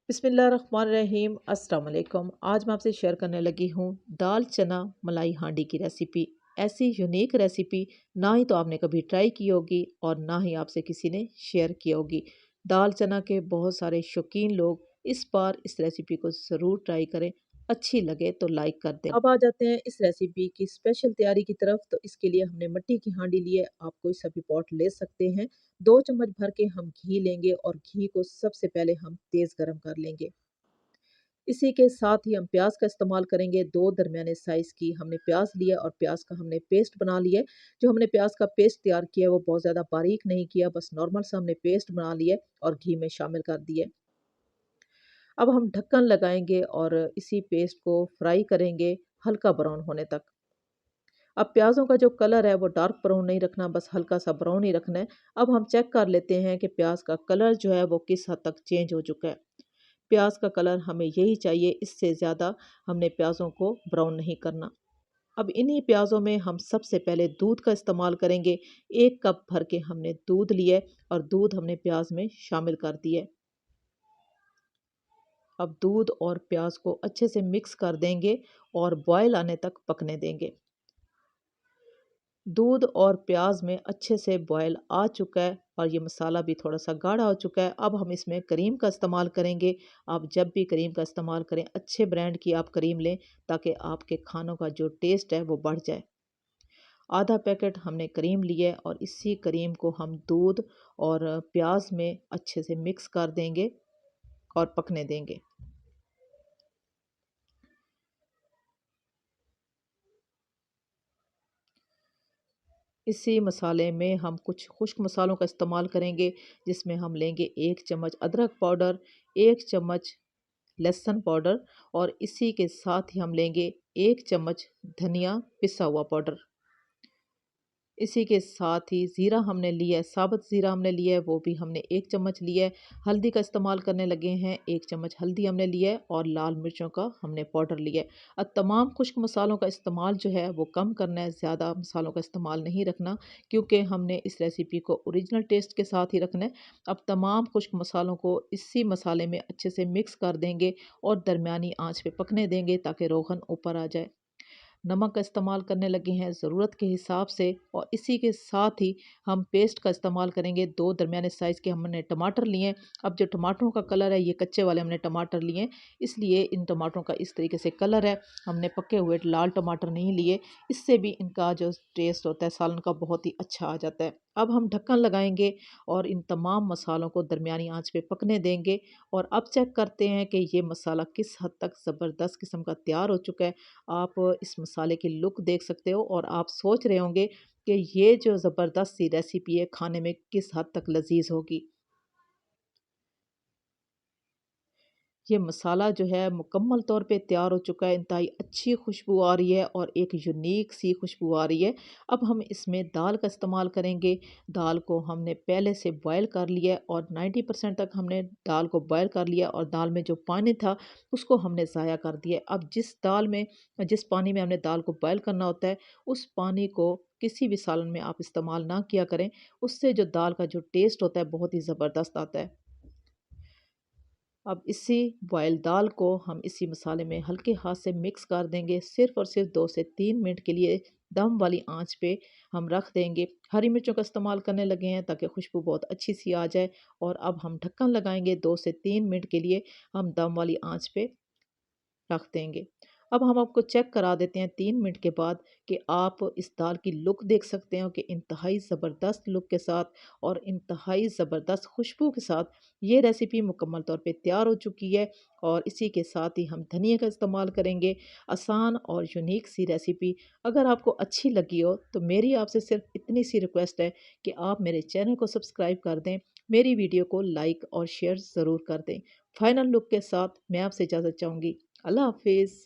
बिस्मिल्लाहिर्रहमानिर्रहीम अस्सलाम वालेकुम। आज मैं आपसे शेयर करने लगी हूँ दाल चना मलाई हांडी की रेसिपी। ऐसी यूनिक रेसिपी ना ही तो आपने कभी ट्राई की होगी और ना ही आपसे किसी ने शेयर की होगी। दाल चना के बहुत सारे शौकीन लोग इस बार इस रेसिपी को ज़रूर ट्राई करें। अच्छी लगे तो लाइक कर दें। अब आ जाते हैं इस रेसिपी की स्पेशल तैयारी की तरफ। तो इसके लिए हमने मिट्टी की हांडी ली है, आप कोई सा भी पॉट ले सकते हैं। 2 चम्मच भर के हम घी लेंगे और घी को सबसे पहले हम तेज़ गरम कर लेंगे। इसी के साथ ही हम प्याज का इस्तेमाल करेंगे। 2 दरमियाने साइज़ की हमने प्याज लिया और प्याज का हमने पेस्ट बना लिया है। जो हमने प्याज का पेस्ट तैयार किया है वो बहुत ज़्यादा बारीक नहीं किया, बस नॉर्मल सा हमने पेस्ट बना लिया है और घी में शामिल कर दिया है। अब हम ढक्कन लगाएंगे और इसी पेस्ट को फ्राई करेंगे हल्का ब्राउन होने तक। अब प्याज़ों का जो कलर है वो डार्क ब्राउन नहीं रखना, बस हल्का सा ब्राउन ही रखना है। अब हम चेक कर लेते हैं कि प्याज का कलर जो है वो किस हद तक चेंज हो चुका है। प्याज का कलर हमें यही चाहिए, इससे ज़्यादा हमने प्याज़ों को ब्राउन नहीं करना। अब इन्हीं प्याज़ों में हम सबसे पहले दूध का इस्तेमाल करेंगे। 1 कप भर के हमने दूध लिया और दूध हमने प्याज में शामिल कर दिया। अब दूध और प्याज को अच्छे से मिक्स कर देंगे और बॉयल आने तक पकने देंगे। दूध और प्याज में अच्छे से बॉयल आ चुका है और ये मसाला भी थोड़ा सा गाढ़ा हो चुका है। अब हम इसमें करीम का इस्तेमाल करेंगे। आप जब भी करीम का इस्तेमाल करें अच्छे ब्रांड की आप करीम लें, ताकि आपके खानों का जो टेस्ट है वो बढ़ जाए। आधा पैकेट हमने करीम लिया है और इसी करीम को हम दूध और प्याज में अच्छे से मिक्स कर देंगे और पकने देंगे। इसी मसाले में हम कुछ खुश्क मसालों का इस्तेमाल करेंगे, जिसमें हम लेंगे 1 चम्मच अदरक पाउडर, 1 चम्मच लहसुन पाउडर और इसी के साथ ही हम लेंगे 1 चम्मच धनिया पिसा हुआ पाउडर। इसी के साथ ही ज़ीरा हमने लिया है, साबुत ज़ीरा हमने लिया है, वो भी हमने 1 चम्मच लिया है। हल्दी का इस्तेमाल करने लगे हैं, 1 चम्मच हल्दी हमने लिया है और लाल मिर्चों का हमने पाउडर लिया है। अब तमाम खुश्क मसालों का इस्तेमाल जो है वो कम करना है, ज़्यादा मसालों का इस्तेमाल नहीं रखना, क्योंकि हमने इस रेसिपी को ओरिजिनल टेस्ट के साथ ही रखना है। अब तमाम खुश्क मसालों को इसी मसाले में अच्छे से मिक्स कर देंगे और दरमियानी आँच पे पकने देंगे ताकि रोगन ऊपर आ जाए। नमक का इस्तेमाल करने लगे हैं ज़रूरत के हिसाब से और इसी के साथ ही हम पेस्ट का इस्तेमाल करेंगे। 2 दरमियाने साइज़ के हमने टमाटर लिए हैं। अब जो टमाटरों का कलर है ये कच्चे वाले हमने टमाटर लिए हैं, इसलिए इन टमाटरों का इस तरीके से कलर है। हमने पके हुए लाल टमाटर नहीं लिए, इससे भी इनका जो टेस्ट होता है सालन का बहुत ही अच्छा आ जाता है। अब हम ढक्कन लगाएंगे और इन तमाम मसालों को दरमियानी आंच पे पकने देंगे और अब चेक करते हैं कि ये मसाला किस हद तक ज़बरदस्त किस्म का तैयार हो चुका है। आप इस मसाले की लुक देख सकते हो और आप सोच रहे होंगे कि ये जो ज़बरदस्त सी रेसिपी है खाने में किस हद तक लजीज होगी। ये मसाला जो है मुकम्मल तौर पे तैयार हो चुका है, इंतहाई अच्छी खुशबू आ रही है और एक यूनिक सी खुशबू आ रही है। अब हम इसमें दाल का इस्तेमाल करेंगे। दाल को हमने पहले से बॉयल कर लिया है और 90% तक हमने दाल को बॉयल कर लिया और दाल में जो पानी था उसको हमने ज़ाया कर दिया। अब जिस पानी में हमने दाल को बॉयल करना होता है, उस पानी को किसी भी सालन में आप इस्तेमाल ना किया करें, उससे जो दाल का जो टेस्ट होता है बहुत ही ज़बरदस्त आता है। अब इसी बॉयल दाल को हम इसी मसाले में हल्के हाथ से मिक्स कर देंगे। सिर्फ़ और सिर्फ 2 से 3 मिनट के लिए दम वाली आंच पे हम रख देंगे। हरी मिर्चों का इस्तेमाल करने लगे हैं ताकि खुशबू बहुत अच्छी सी आ जाए और अब हम ढक्कन लगाएंगे। 2 से 3 मिनट के लिए हम दम वाली आंच पे रख देंगे। अब हम आपको चेक करा देते हैं 3 मिनट के बाद कि आप इस दाल की लुक देख सकते हो कि इंतहाई ज़बरदस्त लुक के साथ और इंतहाई ज़बरदस्त खुशबू के साथ ये रेसिपी मुकम्मल तौर पे तैयार हो चुकी है। और इसी के साथ ही हम धनिया का इस्तेमाल करेंगे। आसान और यूनिक सी रेसिपी अगर आपको अच्छी लगी हो तो मेरी आपसे सिर्फ इतनी सी रिक्वेस्ट है कि आप मेरे चैनल को सब्सक्राइब कर दें, मेरी वीडियो को लाइक और शेयर ज़रूर कर दें। फाइनल लुक के साथ मैं आपसे इजाज़त चाहूँगी। अल्लाह हाफिज़।